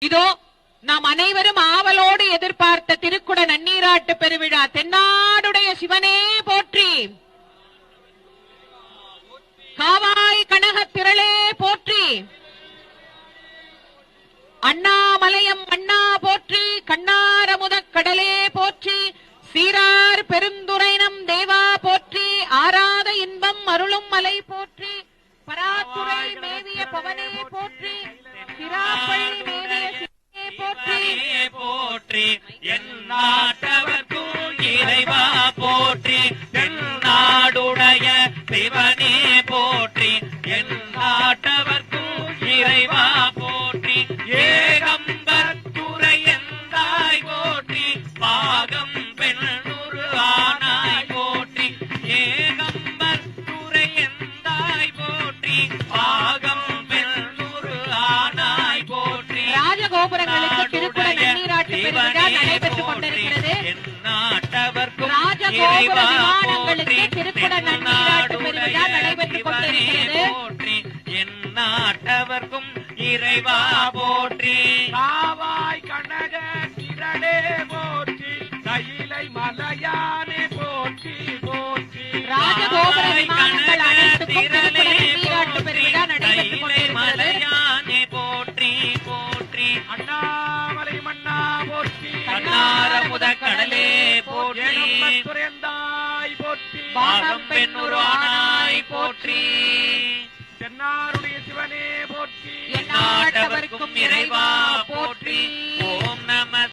இதோ நாம் அனைவரும் ஆவலோடு எதிர்பார்த்த திருக்குட நன்னீராட்டு பெருவிழா தென்னாடுடைய சிவனே போற்றி, காவாய் கனக திரளே போற்றி, அண்ணாமலையம் அண்ணா போற்றி, கண்ணாரமுதக் கடலே போற்றி, சீரார் பெருந்துரைனம் தேவா போற்றி, ஆராத இன்பம் அருளும் மலை போற்றி, பராத்துரை மேவிய பவனே போற்றி, சிராப்பள்ளி மேவிய சிவனே போற்றி போற்றி, என் நாட்டவர்க்கும் இறைவா போற்றி, தென்னாடுடைய சிவனே போற்றி, என் நாட்டவர்க்கும் இறைவா போற்றி, ஏகம்பர் துறை எந்தாய் போற்றி, பாகம் பெண்ணுரு ஆனாய் போற்றி, ஏகம்பர் துறை எந்தாய் போற்றி, பாகம் பெண்ணுரு ஆனாய் போற்றி, ராஜகோபுரங்களுக்கு திருக்குட நன்னீராட்டு பெருவிழா நடைபெற்றுக் கொண்டிருக்கிறது. ராஜகோபுர விமானங்களுக்கு திருக்குட நன்னீராட்டு பெருவிழா நடைபெற்றுக் கொண்டிருக்கிறது. என் நாட்டவர்க்கும் இறைவா போற்றி, காவாய் கனக திரளே போற்றி, கையிலை மலையானே போற்றி போற்றி, ராஜகோபுர விமானங்கள் அனைத்துக்கும் திருக்குட நன்னீராட்டு பெருவிழா நடைபெற்றுக் கொண்டிருக்கிறது. மலையானே போற்றி போற்றி, அண்ணாமலை மன்னா போற்றி, கண்ணாரமுத கடலே போற்றி, துறையந்தாய் போற்றி, பாகம் பெண்ணுரு ஆனாய் போற்றி, தென்னாருடைய சிவனே போற்றி, எந்நாட்டவர்க்கும் இறைவா போற்றி. ஓம் நம